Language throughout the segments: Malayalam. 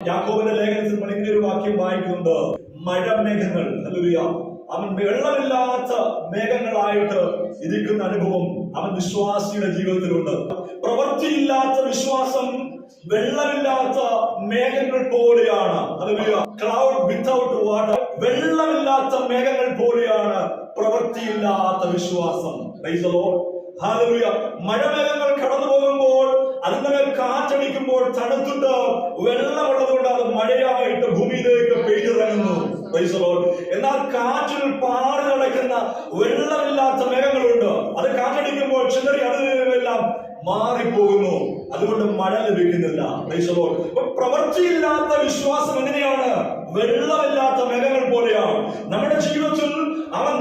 യാക്കോബിന്റെ ലേഖനത്തിൽ ഇങ്ങനെ ഒരു വാക്യം വായിക്കുന്നുണ്ട്. മഴമേഘങ്ങൾ, ഹല്ലേലൂയ, അവൻ വെള്ളമില്ലാത്ത മേഘങ്ങളായിട്ട് ഇരിക്കുന്ന അനുഭവം അവൻ വിശ്വാസിയുടെ ജീവിതത്തിലുണ്ട്. പ്രവൃത്തിയില്ലാത്ത വിശ്വാസം വെള്ളമില്ലാത്ത മേഘങ്ങൾ പോലെയാണ്. ഹല്ലേലൂയ. ക്ലൗഡ് വിത്തൗട്ട് വാട്ടർ, വെള്ളമില്ലാത്ത മേഘങ്ങൾ പോലെയാണ് പ്രവൃത്തിയില്ലാത്ത വിശ്വാസം. Price the Lord. ഹല്ലേലൂയ. മഴമേഘങ്ങൾ കടന്നു പോകുമ്പോൾ അതിന്റെ മേൽ കാറ്റടിക്കുമ്പോൾ തണുത്തിട്ട് വെള്ളമുള്ളതുകൊണ്ട് അത് മഴയായിട്ട് ഭൂമിയിലേക്ക് പെയ്തിറങ്ങുന്നു. Price the Lord. എന്നാൽ കാറ്റിൽ പാറി നടക്കുന്ന വെള്ളമില്ലാത്ത മേഘങ്ങളുണ്ട്. അത് കാറ്റടിക്കുമ്പോൾ ചിലർ അതിലെല്ലാം മാറിപ്പോകുന്നു, അതുകൊണ്ട് മഴ ലഭിക്കുന്നില്ല. Price the Lord. പ്രവൃത്തിയില്ലാത്ത വിശ്വാസം എങ്ങനെയാണ്? വെള്ളമില്ലാത്ത മേഘങ്ങൾ പോലെയാണ്. നമ്മുടെ ജീവിതത്തിൽ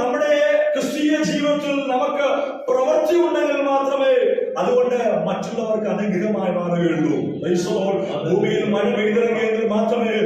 നമ്മുടെ ക്രിസ്തീയ ജീവിതത്തിൽ നമുക്ക് പ്രവൃത്തി ഉണ്ടെങ്കിൽ മാത്രമേ അതുകൊണ്ട് മറ്റുള്ളവർക്ക് അനുഗ്രഹമായി മാറുകയുള്ളൂ. Price the Lord. ഭൂമിയിൽ മഴ പെയ്തിറങ്ങിയെങ്കിൽ മാത്രമേ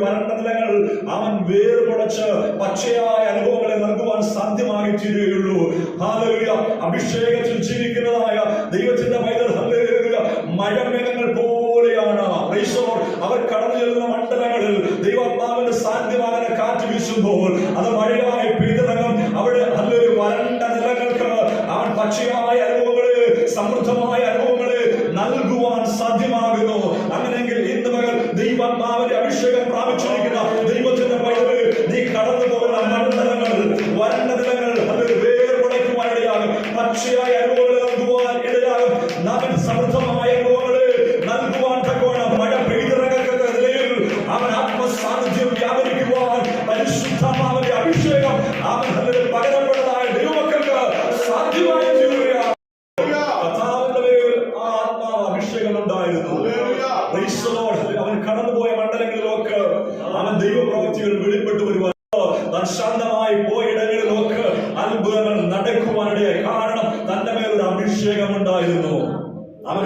വരണ്ട നിലങ്ങൾ അവൻ വേർപുടച്ച് പച്ചയായ അനുഭവങ്ങളെ നൽകുവാൻ സാധ്യമായി തീരുകയുള്ളൂ. ഹല്ലേലൂയ. അഭിഷേകത്തിൽ ജീവിക്കുന്നതായ ദൈവത്തിന്റെ പൈതൽ, ഹല്ലേലൂയ, മഴമേഘങ്ങൾ പോലെയാണ്. Price the Lord. അവർ കടന്നു ചെല്ലുന്ന മണ്ഡലങ്ങളിൽ ദൈവാത്മാവിന്റെ സാന്നിധ്യമാകുന്ന കാറ്റ് വീശുമ്പോൾ അത് മഴയായി പെയ്തിറങ്ങും. അവിടെ നല്ലൊരു വരണ്ട നിലങ്ങൾക്ക് അവൻ പച്ചയായ അനുഭവങ്ങള്, സമൃദ്ധമായ അനുഭവങ്ങള് നൽകുവാൻ സാധ്യമാകുന്നു. അങ്ങനെയെങ്കിൽ ഇന്ന് മകൾ ദൈവാത്മാവിന്റെ അഭിഷേകം പ്രാപിച്ചിരിക്കുന്ന ദൈവത്തിന്റെ പൈതല്, നീ കടന്നു പോകുന്ന മണ്ഡലങ്ങൾ, വരണ്ട നിലങ്ങൾ നല്ലൊരു വേർപുടയ്ക്കുവാൻ ഇടയാകും. പച്ചയായ അനുഭവങ്ങൾ നൽകുവാൻ ഇടയാകും. അവൻ സമൃദ്ധമായ അനുഭവങ്ങള് നൽകുവാൻ തക്കോണം മഴ പെയ്തിറങ്ങത്തക്ക നിലയിൽ അവൻ ആത്മസാന്നിധ്യം വ്യാപരിക്കുവാൻ പരിശുദ്ധാത്മാവിന്റെ അഭിഷേകം അവൻ പകരപ്പെട്ടതായ ദൈവമക്കൾക്ക് സാധ്യമായി തീരുകയാണ്. കർത്താവിന്റെ മേൽ ആ ആത്മാവ് അഭിഷേകം ഉണ്ടായിരുന്നു. Price the Lord. അവൻ കടന്നുപോയ മണ്ഡലങ്ങളിലൊക്കെ അവൻ ദൈവപ്രവൃത്തികൾ വെളിപ്പെട്ടു വരുവാൻ, താൻ ശാന്തമായി പോയിടങ്ങളിലൊക്കെ അത്ഭുതങ്ങൾ നടക്കുവാനിടയായി. കാരണം തന്റെ മേലൊരു അഭിഷേകം ഉണ്ടായിരുന്നു. അവൻ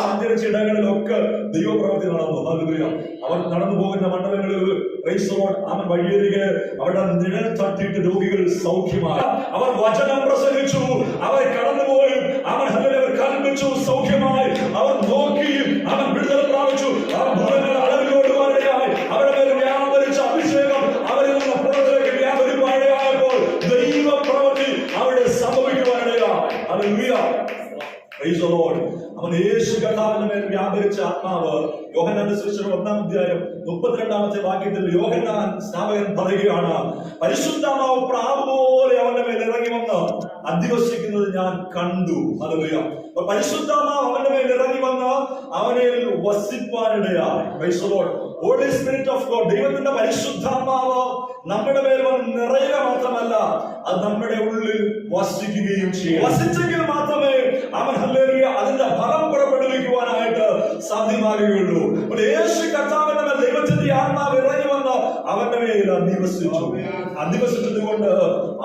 സഞ്ചരിച്ച ഇടങ്ങളിലൊക്കെ ദൈവപ്രവൃത്തി നടന്നു. ഹല്ലേലൂയ. അവൻ നടന്നു പോകുന്ന മണ്ഡലങ്ങളിൽ പ്രൈസ് ദി ലോർഡ്, അവൻ വഴിയരികെ അവിടെ നിഴൽ തട്ടിയിട്ട് രോഗികൾ സൗഖ്യമായി. അവർ വചനം പ്രസംഗിച്ചു, അവർ കടന്നുപോയി, അവൻ ഹല്ലേലൂയ കൽപ്പിച്ചു, സൗഖ്യമായി. അവർ നോക്കി, അവൻ വിടുതൽ പ്രാപിച്ചു. ആ ഭൂതങ്ങൾ അളവിലോടുവാനിടയായി. അവരുടെ മേൽ വ്യാപരിച്ച അഭിഷേകം അവരിൽ നിന്ന് പുറത്തേക്ക് വ്യാപരിപ്പാനിടയായപ്പോൾ ദൈവപ്രവൃത്തി അവിടെ സംഭവിക്കുവാനിടയായി. ഹല്ലേലൂയ. Price the Lord. അവൻ യേശു കർത്താവിന്റെ മേൽ വ്യാപരിച്ച ആത്മാവ് യോഹന്നാന്റെ സുവിശേഷം 1-ാം അധ്യായം 32-ാമത്തെ വാക്യത്തിൽ യോഹന്നാൻ സ്നാപകൻ പറയുകയാണ്, പരിശുദ്ധാത്മാവ് പ്രാവ് പോലെ അവന്റെ മേൽ ഇറങ്ങി വന്ന് അധിവസിക്കുന്നത് ഞാൻ കണ്ടു. ഹല്ലേലൂയ. പരിശുദ്ധാത്മാവ് അവന്റെ മേൽ ഇറങ്ങി വന്ന് അവനെ വസിപ്പാനിടയായി. Praise the Lord. Holy spirit of God, ദൈവത്തിന്റെ പരിശുദ്ധാത്മാവ് നമ്മുടെ മേൽ വന്ന് നിറയുക മാത്രമല്ല, അത് നമ്മുടെ ഉള്ളിൽ വസിക്കുകയും ചെയ്യും. വസിച്ചെങ്കിൽ മാത്രമേ അവൻ ഹല്ലേലൂയ അതിന്റെ ഫലം പുറപ്പെടുവിക്കുവാനായിട്ട് സാധ്യമാകുകയുള്ളൂ. യേശു കർത്താവിന്റെ മേൽ ദൈവത്തിന്റെ ആത്മാവ് ഇറങ്ങി വന്ന് അവന്റെ മേൽ അധിവസിച്ചു. അധിവസിച്ചത് കൊണ്ട്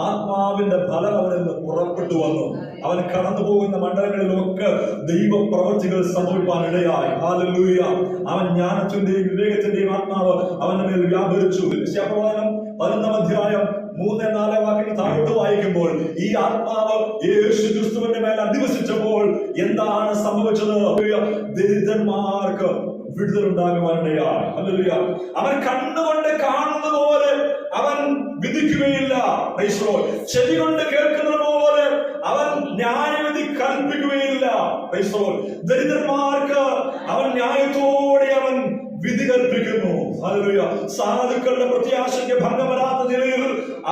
ആത്മാവിന്റെ ഫലം അവനിൽ നിന്ന് പുറപ്പെട്ടു വന്നു. അവൻ കടന്നു പോകുന്ന മണ്ഡലങ്ങളിലൊക്കെ ദൈവപ്രവൃത്തികൾ സംഭവിക്കാനിടയായി. ഹല്ലേലൂയ. അവൻ ജ്ഞാനത്തിന്റെയും വിവേകത്തിന്റെയും ആത്മാവ് അവന്റെ മേൽ വ്യാപരിച്ചു. യശയ്യാപ്രവചനം 11-ാം അധ്യായം 3-4 വാക്യങ്ങൾ താഴോട്ട് വായിക്കുമ്പോൾ ഈ ആത്മാവ് യേശു ക്രിസ്തുവിന്റെ മേൽ അധിവസിച്ചപ്പോൾ എന്താണ് സംഭവിച്ചത്? ദരിദ്രന്മാർക്ക് വിടുതലുണ്ടാകുവാനിടയായി. ഹല്ലേലൂയ. അവൻ കണ്ണുകൊണ്ട് കാണുന്നത് പോലെ അവൻ വിധിക്കുകയില്ല. Price the Lord. ചെവി കൊണ്ട് കേൾക്കുന്നത് പോലെ അവൻ ന്യായവിധി കൽപ്പിക്കുകയില്ല. Praise the Lord. ദരിദ്രന്മാർക്ക് അവൻ ന്യായത്തോടെ അവൻ വിധി കൽപ്പിക്കുന്നു. ഹല്ലേലൂയ. സാധുക്കളുടെ പ്രത്യാശയ്ക്ക് ഭംഗം വരാത്ത നിലയിൽ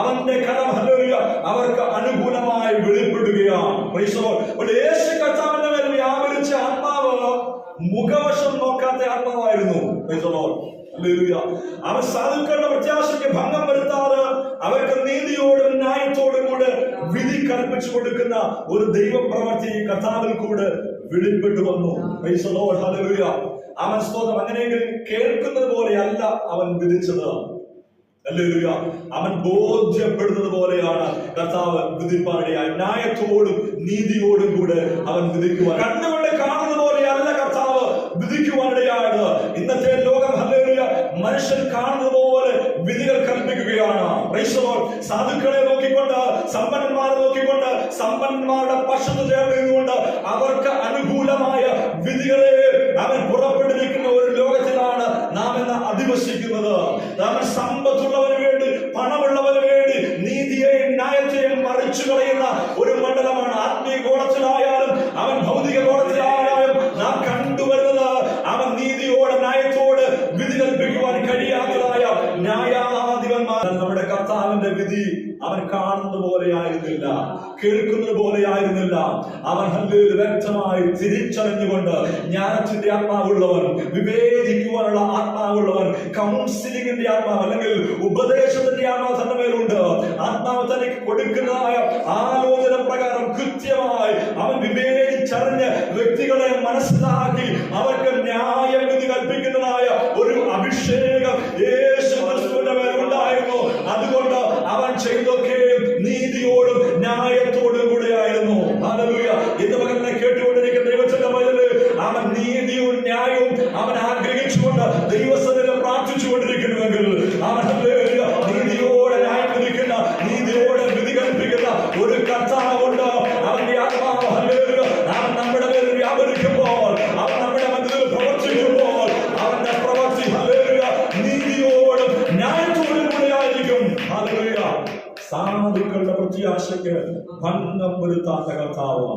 അവന്റെ കരം ഹല്ലേലൂയ അവർക്ക് അനുകൂലമായി വെളിപ്പെടുകയാണ്. Praise the Lord. യേശു കർത്താവിന്റെ മേൽ വ്യാപരിച്ച ആത്മാവ് മുഖവശം നോക്കാത്ത ആത്മാവായിരുന്നു. Praise the Lord. ഹല്ലേലൂയ. അവൻ സാധുക്കളുടെ പ്രത്യാശയ്ക്ക് ഭംഗം വരുത്താതെ അവർക്ക് നീതിയോടും ന്യായത്തോടും കൂടെ വിധി കൽപ്പിച്ചു കൊടുക്കുന്ന ഒരു ദൈവപ്രവൃത്തി കർത്താവിൽ കൂടെ വെളിപ്പെട്ടു വന്നു. Price the Lord. ഹല്ലേലൂയ. അവൻ സ്തോത്രം. അങ്ങനെയെങ്കിൽ കേൾക്കുന്നത് പോലെയല്ല അവൻ വിധിച്ചത്. ഹല്ലേലൂയ. അവൻ ബോധ്യപ്പെടുന്നത് പോലെയാണ് കർത്താവ് വിധിപ്പാനിടയായി. ന്യായത്തോടും നീതിയോടും കൂടെ അവൻ വിധിക്കുവാൻ, കണ്ണുകൊണ്ട് കാണുന്നത് പോലെയല്ല കർത്താവ് വിധിക്കുവാനിടയായത്. ഇന്നത്തെ ലോകം ഹല്ലേലൂയ മനുഷ്യൻ കാണുന്നത് പോലെ വിധികൾ കൽപ്പിക്കുകയാണ്. Praise the Lord. സാധുക്കളെ നോക്കിക്കൊണ്ട്, സമ്പന്നന്മാരെ നോക്കിക്കൊണ്ട്, സമ്പന്നന്മാരുടെ പക്ഷത്ത് ചേർന്നുകൊണ്ട് അവർക്ക് അനുകൂലമായ വിധികളെ അവൻ പുറപ്പെടുവിക്കുന്ന ഒരു ലോകത്തിലാണ് അധിവസിക്കുന്നത്. അവൻ സമ്പത്തുള്ളവന് വേണ്ടി, പണമുള്ളവന് വേണ്ടി നീതിയെയും ന്യായത്തെയും മറിച്ചു കളയുന്ന ഒരു മണ്ഡലമാണ്. ആത്മീയ കോളത്തിലായാലും അവൻ ഭൗതിക കോളത്തിലായാലും നാം കണ്ടുവരുന്നത് അവൻ നീതിയോട് ന്യായത്തോട് വിധി കൽപ്പിക്കുവാൻ കഴിയാത്തതായ ന്യായാധിപന്മാർ. നമ്മുടെ കർത്താവിന്റെ വിധി അവൻ കാണുന്നത് പോലെയായിരുന്നില്ല, കേൾക്കുന്നത് പോലെയായിരുന്നില്ല. അവൻ വ്യക്തമായി തിരിച്ചറിഞ്ഞുകൊണ്ട് ജ്ഞാനത്തിന്റെ ആത്മാവുള്ളവൻ, വിവേചിക്കുവാനുള്ള ആത്മാവുള്ളവൻ, കൗൺസിലിംഗിന്റെ ആത്മാവ് അല്ലെങ്കിൽ ഉപദേശത്തിന്റെ ആത്മാവ് തന്റെ മേലുണ്ട്. ആത്മാവ് തനിക്ക് കൊടുക്കുന്നതായ ആലോചന പ്രകാരം കൃത്യമായി അവൻ വിവേചിച്ചറിഞ്ഞ് വ്യക്തികളെ മനസ്സിലാക്കി അവർക്ക് ന്യായവിധി കൽപ്പിക്കുന്നതായ ഒരു അഭിഷേകം യേശു ക്രിസ്തുവിന്റെ മേലുണ്ടായിരുന്നു. അതുകൊണ്ട് അവൻ ചെയ്തൊക്കെ നീതിയോടും ന്യായത്തോടും കൂടെയായിരുന്നു. ഹല്ലേലൂയ. ഇന്ന് മകനെ കേട്ടുകൊണ്ടിരിക്കുന്ന ദൈവത്തിന്റെ മകന് അവൻ നീതിയും ന്യായവും അവൻ ആഗ്രഹിച്ചുകൊണ്ട് ദൈവസന്നിധിയിൽ പ്രാർത്ഥിച്ചുകൊണ്ടിരിക്കുന്നുവെങ്കിൽ അവൻ നീതിയോടെ ന്യായം വിധിക്കുന്ന, നീതിയോടെ വിധി കൽപ്പിക്കുന്ന ഒരു കർത്താവുണ്ട്. അവന്റെ ആത്മാവ് അവൻ നമ്മുടെ പേരിൽ വ്യാപരിക്കുമ്പോൾ, അവൻ നമ്മുടെ മധ്യത്തിൽ പ്രവർത്തിക്കുമ്പോൾ അവന്റെ പ്രവർത്തി നീതിയോടും ന്യായത്തോടും കൂടെയായിരിക്കും. ഹല്ലേലൂയ. സാധുക്കളുടെ പ്രത്യാശയ്ക്ക് ഭംഗം വരുത്താത്ത കർത്താവ്.